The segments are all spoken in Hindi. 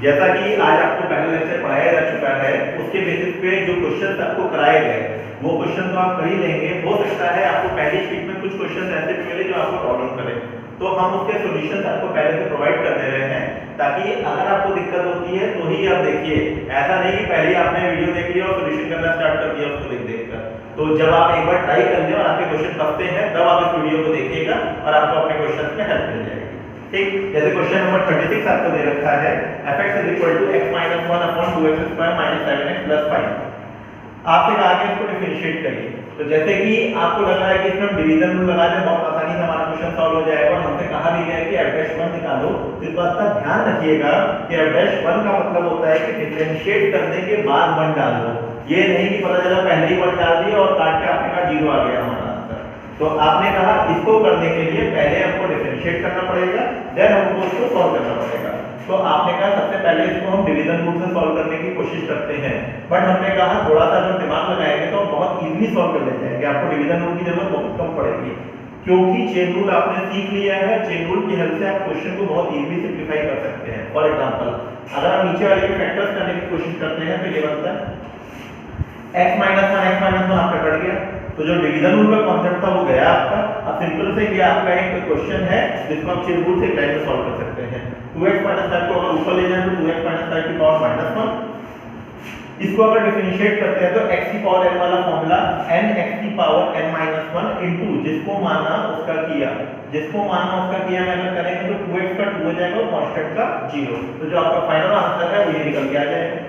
जैसा कि आज आपको पहले लेक्चर पढ़ाया जा चुका है, उसके बेसिस पे जो क्वेश्चन आपको कराए गए वो क्वेश्चन तो आप कर ही लेंगे। हो सकता है आपको पहली शीट में कुछ क्वेश्चन ऐसे भी मिले जो आपको प्रॉब्लम करे, तो हम उसके सॉल्यूशंस आपको पहले से प्रोवाइड कर दे रहे हैं, ताकि अगर आपको दिक्कत होती है तो ही आप देखिए। ऐसा नहीं कि पहले ही आपने वीडियो देख लिया और सॉल्यूशन करना स्टार्ट कर दिया उसको देख कर। तो जब आप एक बार ट्राई कर लें और आपके क्वेश्चन फंसते हैं तब आप इस वीडियो को देखिएगा और आपको अपने क्वेश्चन में हेल्प मिल जाएगी। ठीक, जैसे क्वेश्चन नंबर 36 आपको दे रखा है fx = x - 1/2x² - 7x + 5। आपसे कहा गया इसको डिफरेंशिएट करिए। तो जैसे कि आपको लग रहा है कि इसमें हम डिवीजन रूल लगा दें बहुत आसानी से हमारा क्वेश्चन सॉल्व हो जाएगा, और हमसे कहा भी गया कि f'1 निकालो। तो इस बात का ध्यान रखिएगा कि f'1 का मतलब होता है कि डिफरेंशिएट करने के बाद 1 डाल दो। ये नहीं कि पता चला पहले ही 1 डाल दिया और काट के आपने कहा 0 आ गया हमारा। तो आपने कहा इसको करने के लिए पहले हमको डिफरेंशिएट करना पड़ेगा, देन हमको इसको सॉल्व करना पड़ेगा। तो आपने कहा सबसे पहले इसको हम डिवीजन रूल से सॉल्व करने की कोशिश करते हैं, बट हमने कहा थोड़ा सा अगर दिमाग लगाएंगे तो बहुत इजीली सॉल्व कर ले जाएंगे। आपको डिवीजन रूल की जरूरत बहुत कम पड़ेगी, क्योंकि चेन रूल आपने सीख लिया है। चेन रूल की हेल्प से आप क्वेश्चन को बहुत इजीली सिंपलीफाई कर सकते हैं। फॉर एग्जांपल, अगर हम नीचे वाले के फैक्टर्स करने की कोशिश करते हैं तो ये बनता है x - 1 आपका कट गया। तो जो डिवीजन रूल का कांसेप्ट था वो गया आपका। अब सिंपल से ये आपका एक क्वेश्चन है जिसको आप चेन रूल से लाइन में सॉल्व कर सकते हैं। 2x - 5 को अगर ऊपर ले जाएं तो 2x - 5 की पावर -1। इसको अगर डिफरेंशिएट करते हैं तो x की पावर n वाला फार्मूला nx की पावर n-1 इनटू जिसको माना उसका किया, जिसको माना उसका किया में अगर करेंगे तो 2x का 2 हो जाएगा और कांस्टेंट का 0। तो जो आपका फाइनल आंसर है वो ये निकल के आ जाएगा।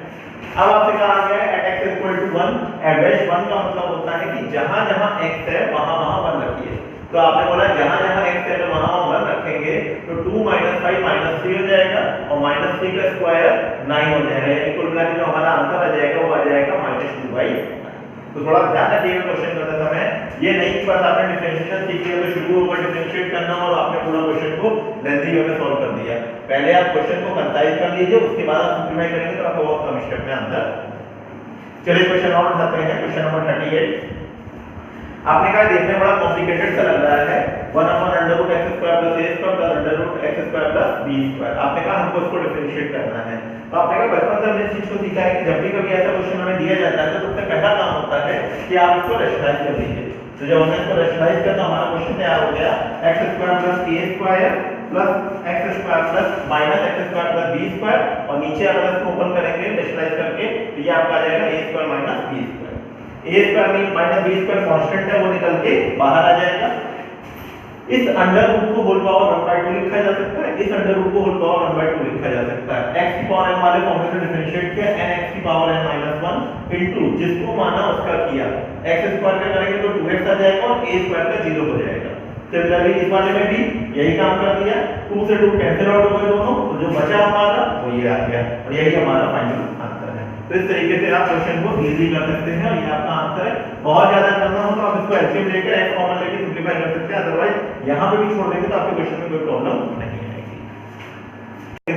अब आपसे कहा गया है at x = 1, f'1 का मतलब होता है कि जहां जहां x है वहां वहां 1 रखिए। तो आपने बोला जहां जहां x है तो वहां वहां 1 रखेंगे, तो 2 - 5 -3 हो जाएगा और -3 का स्क्वायर 9 हो जाएगा। यानी कुल मिला के जो हमारा आंसर आ जाएगा वो आ जाएगा -2/9। तो थोड़ा ध्यान रखिएगा क्वेश्चन करते समय, ये नहीं कि बस आपने डिफरेंशिएशन सीख लिया तो शुरू होगा डिफरेंशिएट करना और आपने पूरा क्वेश्चन को लेंथी वे में सॉल्व कर दिया। पहले आप क्वेश्चन को कंसाइज कर लीजिए, उसके बाद आप सिंपलीफाई करेंगे तो आपको बहुत कम स्टेप में आंसर। चलिए क्वेश्चन और उठाते हैं, क्वेश्चन नंबर 38। आपने कहा देखने में बड़ा कॉम्प्लिकेटेड सा लग रहा है, 1/√x² + a² + √x² + b²। आपने कहा हमको इसको डिफरेंशिएट करना है। तो आपने कहा बचपन से हमने इस चीज को सीखा है कि जब भी कभी ऐसा क्वेश्चन हमें दिया जाता है तो सबसे पहला काम होता है कि आप इसको रैशनलाइज कर लीजिए। तो जब हमने इसको रैशनलाइज किया तो हमारा क्वेश्चन तैयार हो गया x² + a² + x² + b² और नीचे अगर इसको ओपन करेंगे रैशनलाइज करके तो ये आपका आ जाएगा a² - b²। a² - b² constant है वो निकल के बाहर आ जाएगा। इस अंडर रूट को होल पावर 1/2 लिखा जा सकता है, इस अंडर रूट को होल पावर 1/2 लिखा जा सकता है। x की पावर n वाले फॉर्मूले से डिफरेंशिएट किया nx की पावर n-1 इनटू जिसको माना उसका किया। x² का करेंगे तो 2x आ जाएगा और a² का 0 हो जाएगा। सिमिलरली इस वाले में भी यही काम कर दिया, 2 से 2 कैंसिल आउट हो गए दोनों, तो जो बचा हमारा वो ये आ गया और यही हमारा फाइनल आंसर है। तो इस तरीके से आप क्वेश्चन को इजीली कर सकते हैं और ये आपका आंसर है। बहुत ज्यादा करना हो तो आप इसको एलसीएम लेकर x कॉमन लेके सिंपलीफाई कर सकते हैं, अदरवाइज यहां पे भी छोड़ देंगे तो आपके क्वेश्चन में कोई प्रॉब्लम नहीं आएगी।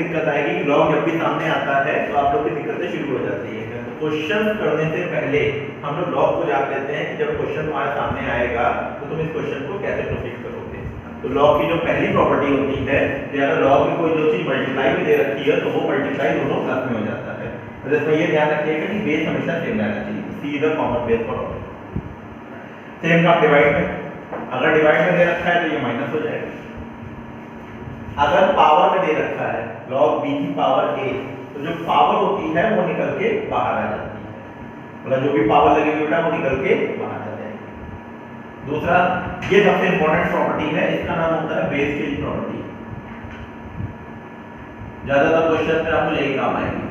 दिक्कत आएगी कि लॉग जब भी सामने आता है तो आप लोग की दिक्कतें शुरू हो जाती है। तो क्वेश्चन करने से पहले हम लोग लॉग को जान लेते हैं कि जब क्वेश्चन तुम्हारे सामने आएगा तो तुम इस क्वेश्चन को कैसे प्रोसीड करोगे। तो लॉग की जो पहली प्रॉपर्टी होती है कि अगर लॉग में कोई जो चीज मल्टीप्लाई में दे रखी है तो वो मल्टीप्लाई दोनों प्लस में हो जाता है। तो इसमें ये ध्यान रखिएगा कि बेस हमेशा सेम रहना चाहिए, C is the common base for all. Same का डिवाइड में, अगर डिवाइड में दे रखा है तो ये माइनस हो जाएगा। अगर पावर में दे रखा है log b की पावर a, तो जो पावर होती है वो निकल के बाहर आ जाती है, मतलब जो भी पावर लगेगी बेटा वो निकल के बाहर आ जाएगी। दूसरा, ये सबसे इंपॉर्टेंट प्रॉपर्टी है, इसका नाम होता है बेस चेंज प्रॉपर्टी। ज्यादातर क्वेश्चन में आपको यही काम आएगी।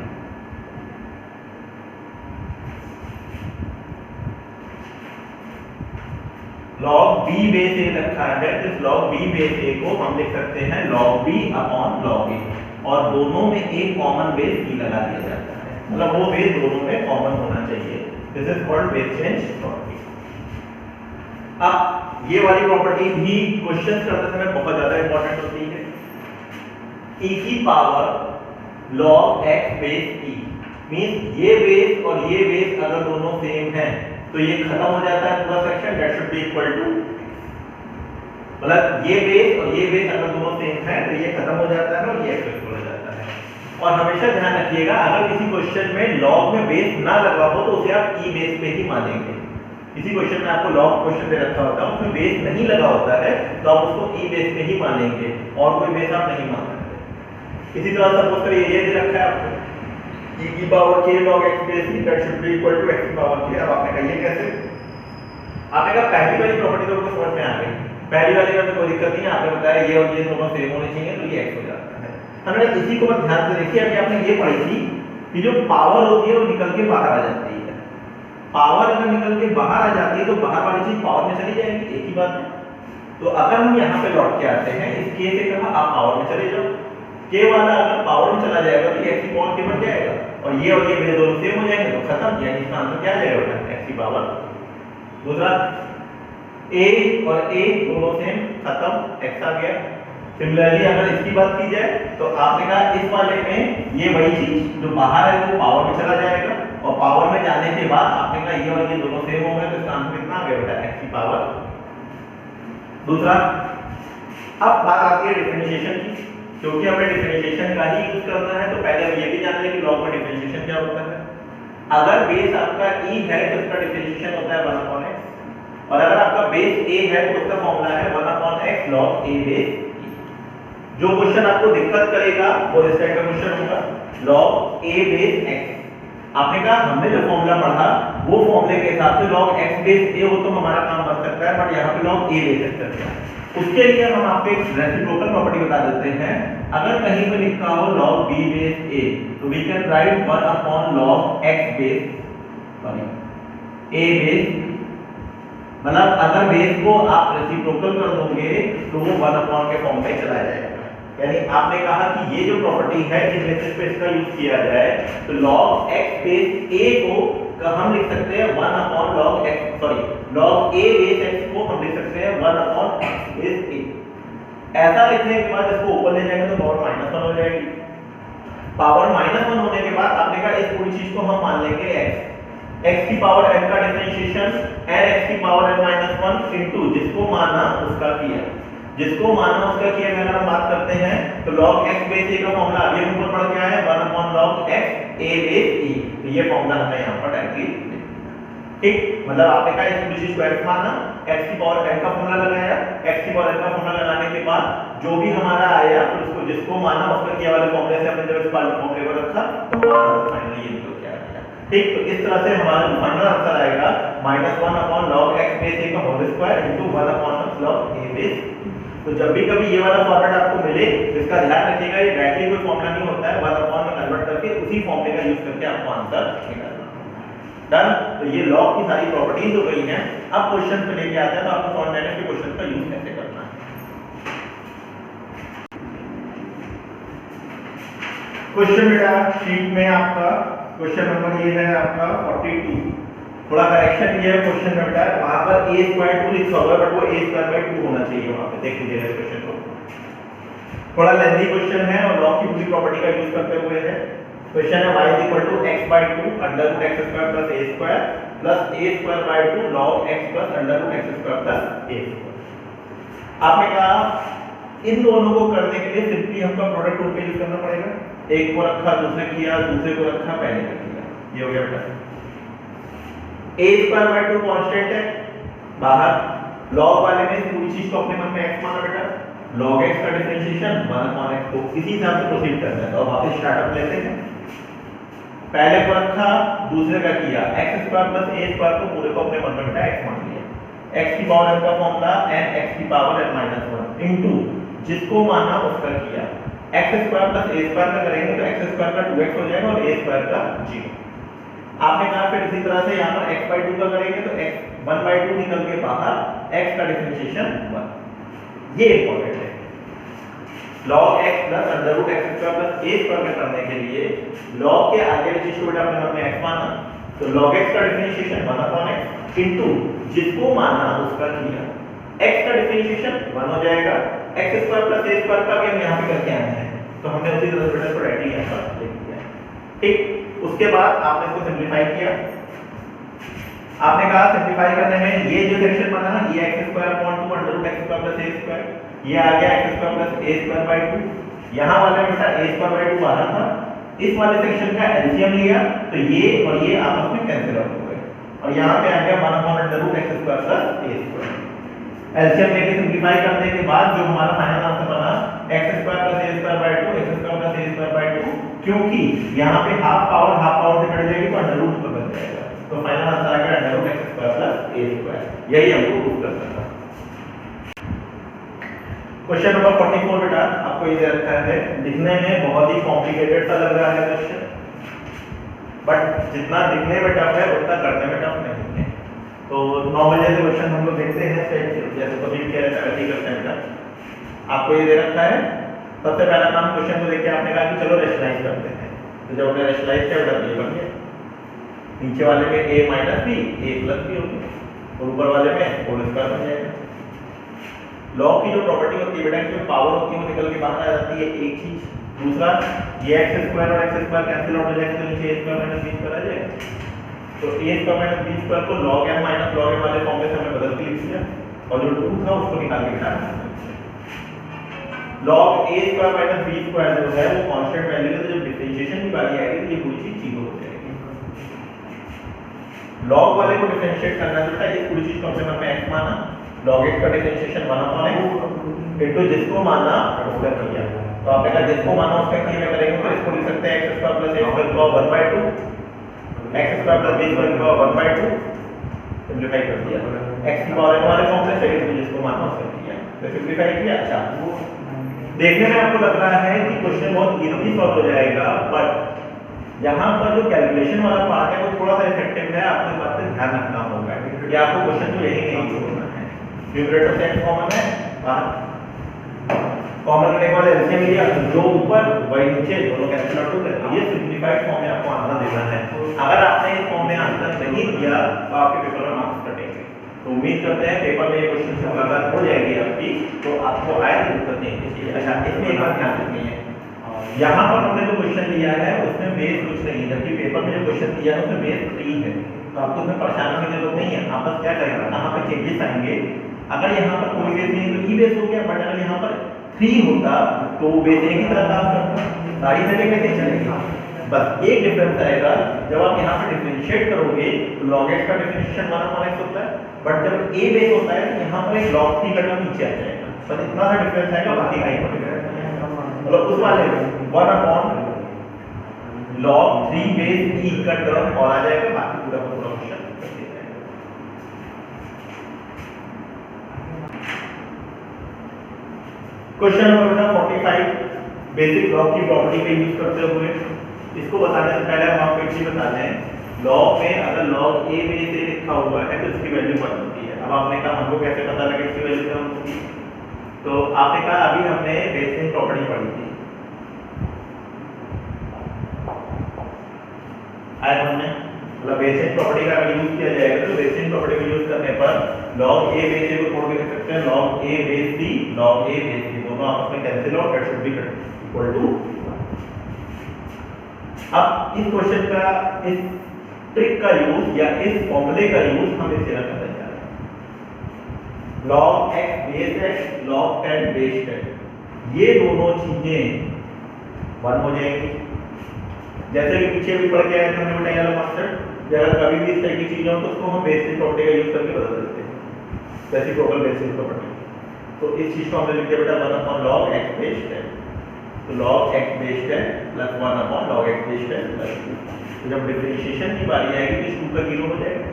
log b बेस a रखा है, तो इस log b बेस a को हम लिख सकते हैं log b upon log a, और दोनों में एक कॉमन बेस b लगा दिया जाता है, मतलब वो बेस दोनों में कॉमन होना चाहिए। This is called base change property. अब ये वाली प्रॉपर्टी भी क्वेश्चन करते समय बहुत ज्यादा इंपॉर्टेंट होती है। e की power log x base e means ये बेस और ये बेस अगर दोनों सेम हैं तो ये खत्म हो जाता है पूरा section, that should be equal to, मतलब ये बेस और ये बेस अगर दोनों सेम है तो ये खत्म हो जाता है और ये इक्वल हो जाता है। और हमेशा ध्यान रखिएगा अगर किसी क्वेश्चन में लॉग में बेस ना लगा हो तो उसे आप ई बेस पे ही मानेंगे। किसी क्वेश्चन में आपको लॉग क्वेश्चन दे रखा होता है उसमें बेस नहीं लगा होता है तो आप उसको ई बेस पे ही मानेंगे और कोई बेस आप नहीं मान सकते। इसी तरह सपोज करिए ये दे रखा है आपको e की power k log x base e that should be equal to x की पावर k। अब आपने कहा ये कैसे, आपने कहा पहली वाली प्रॉपर्टी तो आपको समझ में आ गई, पहली वाली में तो कोई दिक्कत नहीं है, आपने बताया ये और ये दोनों सेम होने चाहिए तो ये x हो जाता है। हमने इसी को बस ध्यान से देखिए, अभी आपने ये पढ़ी थी कि जो पावर होती है वो निकल के बाहर आ जाती है। पावर अगर निकल के बाहर आ जाती है तो बाहर वाली चीज पावर में चली जाएगी, एक ही बात है। तो अगर हम यहाँ पे लौट के आते हैं, इस k से कहा आप पावर में चले जाओ, k वाला अगर पावर में चला जाएगा तो x की पावर k बन जाएगा और ये मेरे दोनों सेम हो जाएंगे तो खत्म, यानी इसका आंसर क्या आ जाएगा x की पावर। दूसरा a और a दोनों सेम, खत्म, x आ गया। सिमिलरली अगर इसकी बात की जाए तो आपने कहा इस वाले में ये वही चीज जो बाहर है वो पावर में चला जाएगा और पावर में जाने के बाद आपने कहा ये और ये दोनों सेम हो गए तो इसका आंसर कितना आ गया बेटा x की पावर। दूसरा अब बात आती है डिफरेंशिएशन की, क्योंकि हमें डिफरेंशिएशन का ही यूज करना है तो पहले हम ये भी जान लें कि लॉग में डिफरेंशिएशन क्या होता है। अगर बेस आपका e है तो इसका डिफरेंशिएशन होता है 1/x और अगर आपका बेस a है तो उसका फॉर्मूला है 1/x log a base e। जो क्वेश्चन आपको दिक्कत करेगा वो इस टाइप का क्वेश्चन होगा log a बेस x। आपने कहा हमने जो फॉर्मूला पढ़ा वो फॉर्मूले के हिसाब से log x बेस a हो तो हमारा काम बन सकता है, बट यहाँ पे log a बेस x करते हैं। उसके लिए हम आपको एक रेसिप्रोकल प्रॉपर्टी बता देते हैं। अगर कहीं पे लिखा हो log b बेस a तो we can write 1/log x base a base, मतलब अगर बेस को आप रेसिप्रोकल कर दोगे तो वो 1/ के फॉर्म में चला जाएगा। यानी आपने कहा कि ये जो प्रॉपर्टी है इस बेसिस पे इसका यूज किया जाए तो log x बेस a को हम लिख सकते हैं 1/log x, sorry log a base x को हम लिख सकते हैं 1/x बेस a। ऐसा लिखने के बाद इसको ऊपर ले जाएंगे तो पावर -1 हो जाएगी। पावर -1 होने के बाद आपने कहा इस पूरी चीज को हम मान लेंगे x की पावर n का डिफरेंशिएशन n x की पावर n-1 इनटू जिसको माना उसका किया, जिसको माना उसका किया अगर हम बात करते हैं तो log x बेस a का फॉर्मूला अभी हम ऊपर पढ़ के आए हैं 1/log x a base e। तो ये फॉर्मूला हमने यहां पर डायरेक्टली ठीक, मतलब आपने कहा इस पूरी चीज को x माना, x की पावर n का फॉर्मूला लगाया, x की पावर n का फॉर्मूला लगाने के बाद जो भी हमारा आया फिर उसको जिसको माना उसका किया वाले फॉर्मूले से हमने जब इस वाले फॉर्मूले को रखा तो हमारा फाइनली ये निकल के आ गया। ठीक, तो इस तरह से हमारा फाइनल आंसर आएगा -1/log x बेस a का whole square into 1/log a base e। तो जब भी कभी ये वाला फॉर्मेट आपको मिले तो इसका ध्यान रखिएगा ये डायरेक्टली कोई फॉर्मूला नहीं होता है, 1/में कन्वर्ट करके उसी फॉर्मूले का यूज करके आपको आंसर निकालना। डन, तो ये लॉग की सारी प्रॉपर्टीज हो गई हैं। अब क्वेश्चन पे लेके आते हैं तो आपको समझ में आएगा कि क्वेश्चन का यूज कैसे करना है। क्वेश्चन बेटा शीट में आपका क्वेश्चन नंबर ये है आपका 42। थोड़ा करेक्शन ये है क्वेश्चन में बेटा, वहां पर a² 2 लिखा होगा बट वो a² 2 होना चाहिए वहां पे, देख लीजिएगा इस क्वेश्चन को। थोड़ा लेंथी क्वेश्चन है और लॉग की पूरी प्रॉपर्टी का यूज करते हुए है। क्वेश्चन है y = x/2 √x² + a² a² / 2 log x + √x² + a²। आपने कहा इन दोनों को करने के लिए सिंपली हमको प्रोडक्ट रूल का यूज करना पड़ेगा। एक को रखा दूसरे किया, दूसरे को रखा पहले का किया, ये हो गया बेटा। a² / 2 कांस्टेंट है बाहर, log वाले में इस पूरी चीज को अपने मन में x माना बेटा, log x का डिफरेंशिएशन 1/x को इसी हिसाब से प्रोसीड करना है। तो अब वापस स्टार्टअप लेते हैं, पहले को रखा दूसरे का किया, x² + a² को पूरे को अपने मन में बेटा x मान लिया। x की पावर n का फॉर्मूला n x की पावर n-1 इनटू जिसको माना उसका किया, x² + a² का करेंगे तो x² का 2x हो जाएगा और a² का 0। आपने कहा फिर इसी तरह से यहाँ पर x/2 का करेंगे तो x 1/2 निकल के बाहर, x का डिफरेंशिएशन 1। ये इंपॉर्टेंट है। log x + √x² + a² में करने के लिए log के आगे वाली चीज को बेटा अपने मन में x माना तो log x का डिफरेंशिएशन 1/x इनटू जिसको माना उसका किया, x का डिफरेंशिएशन 1 हो जाएगा, x² + a² का भी हम यहाँ पे करके आए हैं तो हमने उसी तरह से बेटा इसको डायरेक्टली यहाँ पर लिख दिया। ठीक, उसके बाद आपने इसको सिंपलीफाई किया। आपने कहा सिंपलीफाई करने में ये जो सेक्शन बना ना ये x² / 2 √x² + a², ये आ गया x² + a² / 2। यहाँ वाला बेटा a² / 2 बाहर था इस वाले सेक्शन का एलसीएम लिया तो ये और ये आपस में कैंसिल आउट हो गए और यहाँ पे आ गया 1/√x² + a²। एलसीएम लेके सिंपलीफाई करने के बाद जो हमारा फाइनल आंसर बना x² + a² / 2 x² + a² / 2, क्योंकि यहाँ पे हाफ पावर से कट जाएगी तो अंडर रूट पर बन जाएगा, तो फाइनल आंसर आ गया √x² + a²। यही हमको प्रूव करना था। क्वेश्चन नंबर 44 बेटा आपको ये दे रखा है, दिखने में बहुत ही कॉम्प्लिकेटेड सा लग रहा है क्वेश्चन, बट जितना दिखने में टफ है उतना करने में टफ नहीं है। तो नॉर्मल जैसे क्वेश्चन हम लोग देखते हैं जैसे कभी भी कह रहे हैं करते हैं, आपको ये दे रखा है। सबसे पहला काम क्वेश्चन को देख के आपने कहा कि चलो रेशनलाइज करते हैं, तो जब हमने रेशनलाइज किया बेटा ये बन गया, नीचे वाले में a - b a + b हो गया और ऊपर वाले में होल स्क्वायर बन जाएगा। लॉग की जो प्रॉपर्टी होती है बेटा, इसमें पावर होती है वो निकल के बाहर आ जाती है, एक चीज। दूसरा ये x² और x² कैंसिल आउट हो जाएगा तो नीचे a² - b² आ जाएगा, तो a² - b² को log m - log m वाले फॉर्म में हमें बदल के लिख दिया और जो 2 था उसको निकाल के बिठा दिया। log a² - b² जो है वो कांस्टेंट वैल्यू है, तो जब डिफरेंशिएशन की बारी आएगी तो ये पूरी चीज 0 हो जाएगी। log वाले को डिफरेंशिएट करना है बेटा, ये पूरी चीज को हमने x माना, log x का डिफरेंशिएशन 1/x इनटू जिसको माना उसका किया, तो आपने कहा जिसको माना उसका किया में करेंगे तो इसको लिख सकते हैं x² + a² / 2 x² + b² / 1/2, simplify कर दिया। x की पावर n वाले फॉर्म से सेकंड को जिसको माना उसका किया, तो सिंपलीफाई किया। अच्छा, देखने में आपको लग रहा है कि क्वेश्चन बहुत इजीली सॉल्व हो जाएगा, बट यहाँ पर जो कैलकुलेशन वाला पार्ट है वो थोड़ा सा इफेक्टिव है, आपको इस बात पे ध्यान रखना होगा कि आपको क्वेश्चन जो यही नहीं छोड़ना है। न्यूमरेटर से x कॉमन है, कॉमन करने के बाद एलसीएम लिया, जो ऊपर वही नीचे दोनों कैंसिल आउट हो गए, ये सिंपलीफाइड फॉर्म में आपको आंसर देना है। अगर आपने इस फॉर्म में आंसर नहीं दिया तो आपके पेपर में मार्क्स कटेंगे। तो उम्मीद करते हैं पेपर में ये क्वेश्चन से मुलाकात हो जाएगी आपकी, तो आपको आए दिक्कत नहीं होगी। अच्छा, इसमें एक बात ध्यान रखनी है, यहाँ पर हमने जो क्वेश्चन लिया है उसमें बेस कुछ नहीं है, जबकि पेपर में जो क्वेश्चन दिया है उसमें बेस 3 है, तो आपको उसमें परेशान होने की जरूरत नहीं है। आप बस क्या करेंगे, यहाँ पर चेंजेस आएंगे, अगर यहाँ पर कोई बेस नहीं तो ई बेस हो गया, बट अगर यहाँ पर 3 होता तो वो बेस एक ही तरह काम करता, सारी जगह कैसे चलेगी। बस एक डिफरेंस आएगा, जब आप यहाँ पर डिफरेंशिएट करोगे तो log x का डिफरेंशिएशन 1/x होता है, बट जब a बेस होता है तो यहाँ पर एक log 3 का टर्म नीचे आ जाएगा, बस इतना सा डिफरेंस आएगा, बाकी नहीं पड़ेगा। मतलब उस वाले 1/log 3 बेस e का टर्म और आ जाएगा, बाकी पूरा question. Question number 45 basic log की प्रॉपर्टी का यूज करते हुए, इसको बताने से पहले हम आपको एक चीज बता दें, लॉग में अगर log a में से लिखा हुआ है तो इसकी वैल्यू 1 होती है। अब आपने कहा हमको कैसे पता लगे इसकी वैल्यू क्या होगी, तो आपने कहा अभी हमने बेसिक प्रॉपर्टी पढ़ी थी, आज हमने मतलब बेसिक प्रॉपर्टी का अगर यूज किया जाएगा तो बेसिक प्रॉपर्टी को यूज करने पर log a बेस a को तोड़ के लिख सकते हैं log a base b, log a base b दोनों आपस में cancel out, that should be equal to. अब इस क्वेश्चन का, इस ट्रिक का यूज या इस फॉर्मूले का यूज हम इस तरह करने जा रहे हैं, log x base x log 10 base 10, ये दोनों चीजें 1 हो जाएंगी। जैसे कि पीछे भी पढ़ के आए थे हमने बेटा ये वाला कॉन्सेप्ट, अगर कभी भी इस तरह की चीजें हो तो उसको हम बेसिक प्रॉपर्टी का यूज करके बदल देते हैं, रेसिप्रोकल बेसिक प्रॉपर्टी। तो इस चीज को हमने लिख दिया बेटा 1/log x बेस 10, तो log x base 10 + 1/log x base 10 + 2। तो जब डिफरेंशिएशन की बारी आएगी तो इस 2 का 0 हो जाएगा।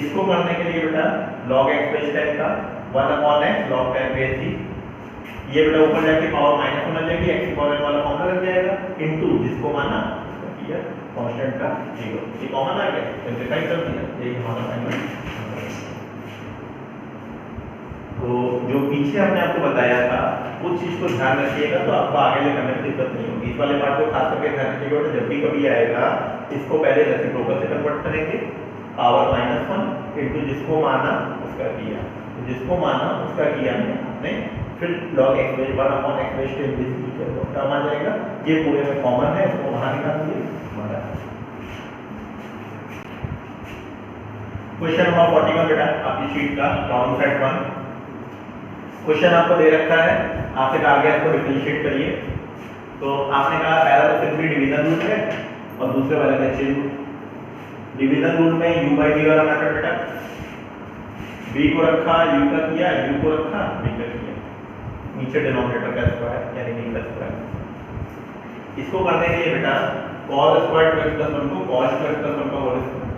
इसको करने के लिए बेटा log x बेस 10 का 1/x log 10 बेस c, ये बेटा ऊपर जाके पावर माइनस होना चाहिए, x की पावर n वाला फॉर्मूला लग जाएगा, इनटू जिसको माना किया कांस्टेंट का 0, ये कॉमन आ गया, सिंपलीफाई कर दिया, यही हमारा फाइनल। तो जो पीछे हमने आपको बताया था उस चीज को ध्यान रखिएगा, तो आपको आगे ले करने में दिक्कत नहीं होगी। इस वाले पार्ट को खास करके ध्यान रखिएगा, जब भी कभी आएगा इसको पहले रेसिप्रोकल से कन्वर्ट करेंगे, पावर -1 इनटू जिसको माना उसका किया, तो जिसको माना उसका किया हमने, फिर log x base 1/x base 10 base c term आ जाएगा, ये पूरे में कॉमन है, इसको वहां निकाल दिए हमारा। क्वेश्चन नंबर 41 बेटा आपकी शीट का राउंड सेट 1 क्वेश्चन आपको दे रखा है, आपसे कहा गया इसको डिफरेंशिएट करिए। तो आपने कहा पहला तो सिंपली डिवीजन रूल है और दूसरे वाले में चेन रूल। डिवीजन रूल में u बाई v वाला मेथड बेटा, v को रखा u का किया, u को रखा v का किया, नीचे डिनोमिनेटर का स्क्वायर यानी v का स्क्वायर। इसको करने के लिए बेटा cos स्क्वायर 2x + 1 को cos स्क्वायर + 1 का होल स्क्वायर,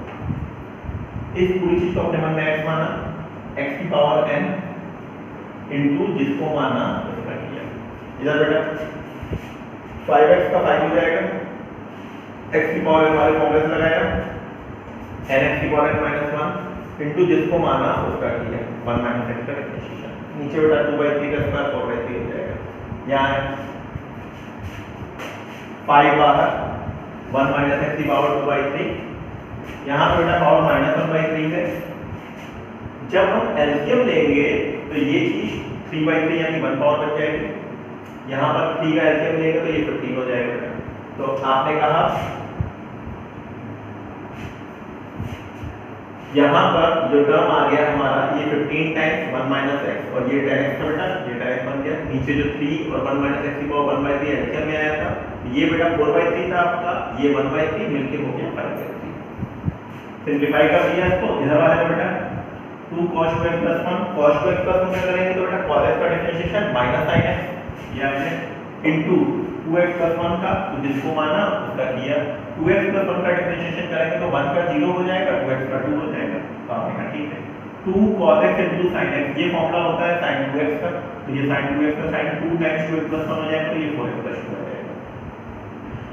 इस पूरी चीज को अपने मन में x माना, x की पावर n इनटू जिसको माना उसका किया। इधर बेटा 5x का 5 हो जाएगा, x की पावर n वाले फॉर्मूले से लगाया, nx की पावर n - 1 इनटू जिसको माना उसका किया, 1 - x का डिफरेंशिएशन। नीचे बेटा 2/3 का स्क्वायर 4/3 हो जाएगा। यहाँ 5 बाहर 1 - x की पावर 2/3, यहाँ पे बेटा पावर -1/3 है। जब हम एलसीएम लेंगे तो ये चीज 3/3 यानी 1 पावर बच जाएगी, यहाँ पर 3 का एलसीएम लेंगे तो ये 15 हो जाएगा। तो आपने कहा यहाँ पर जो टर्म आ गया हमारा ये 15 टाइम्स 1 - x और ये 10x का बेटा ये 10x बन गया। नीचे जो 3 और 1 - x की पावर 1/3 एलसीएम में आया था, ये बेटा 4/3 था आपका, ये 1/3 मिलके हो गया 5/3। सिंपलीफाई कर दिया इसको। इधर वाले में बेटा 2 cos 2x + 1 cos 2x + 1 में करेंगे तो बेटा cos x का डिफरेंशिएशन माइनस sin x या इनटू 2x + 1 का, तो जिसको माना उसका किया। 2x + 1 का डिफरेंशिएशन करेंगे तो 1 का 0 हो जाएगा, 2x का 2 हो जाएगा। तो आपने कहा ठीक है 2 cos x * sin x, ये फॉर्मूला होता है sin 2x का, तो ये sin 2x का sin 2 टाइम्स 2x + 1 हो जाएगा, तो ये 4x + 2 हो जाएगा।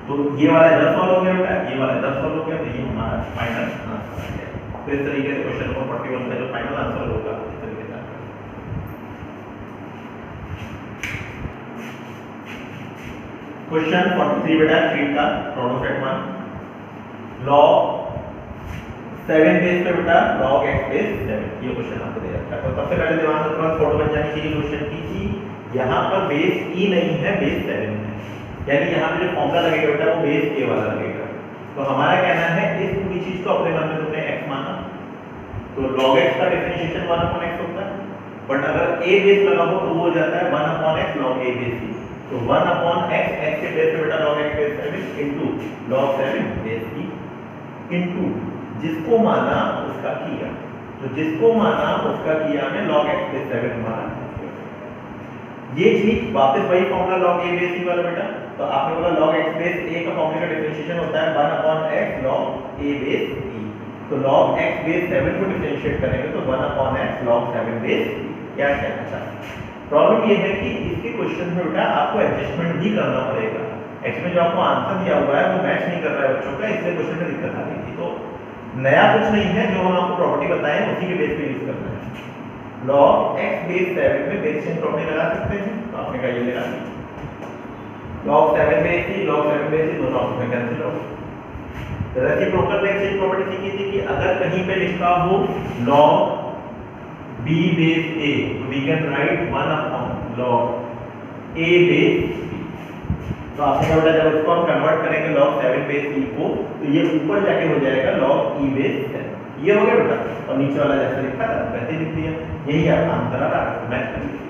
तो ये वाला इधर सॉल्व हो गया बेटा, ये वाला इधर सॉल्व हो गया, तो ये हमारा फाइनल आंसर आ गया। तो इस तरीके से क्वेश्चन नंबर 41 का जो फाइनल आंसर होगा इस तरीके से। क्वेश्चन 43 बेटा शीट का प्रोडक्ट सेट 1 log 7 बेस पे बेटा log x बेस 7, ये क्वेश्चन आपको दे रखा है। तो सबसे पहले दिमाग में तुरंत फोटो बन जानी चाहिए क्वेश्चन की कि यहाँ पर बेस e नहीं है, बेस 7 है, यानी यहाँ पे जो फॉर्मूला लगेगा बेटा वो बेस a वाला लगेगा। तो हमारा कहना है इस पूरी चीज को अपने मन में तुमने x माना, तो log x का डिफरेंशिएशन 1/x होता है, बट अगर a बेस लगा हो तो वो हो जाता है 1/x log a base c। तो 1/x x के बेस पे बेटा log x base 7 into log 7 base c into जिसको माना उसका किया। तो जिसको माना उसका किया में log x बेस 7 हमारा। ये चीज वापस वही formula log a base c वाला बेटा, तो आपने बोला log x बेस a का फॉर्मूला का डिफरेंशिएशन होता है 1/x log a base e। तो log x बेस 7 को डिफरेंशिएट करेंगे तो 1/x log 7 बेस e। क्या कहना चाहते हैं? प्रॉब्लम ये है कि इसके क्वेश्चन में बेटा आपको एडजस्टमेंट भी करना पड़ेगा। एक्चुअली जो आपको आंसर दिया हुआ है वो मैच नहीं कर रहा है बच्चों का, इसलिए क्वेश्चन में दिक्कत आ रही थी। तो नया कुछ नहीं है, जो हम आपको प्रॉपर्टी बताएं उसी के बेस पे यूज करना है। log x बेस 7 में बेस चेंज प्रॉपर्टी लगा सकते हैं, तो आपने कहा ये लगा दी। log 7 base c log 7 base c दोनों आपस में कैंसिल हो गए। रेसिप्रोकल बेस चेंज प्रॉपर्टी सीखी थी कि अगर कहीं पे लिखा हो log b base a, we can write 1/log a base b। तो आपने बोला जब उसको हम कन्वर्ट करेंगे log 7 बेस e को, तो ये ऊपर जाके हो जाएगा log e बेस 7। ये हो गया बेटा, और नीचे वाला जैसे लिखा था वैसे लिख दिया। यही आपका आंसर आ रहा है, मैच कर लीजिए।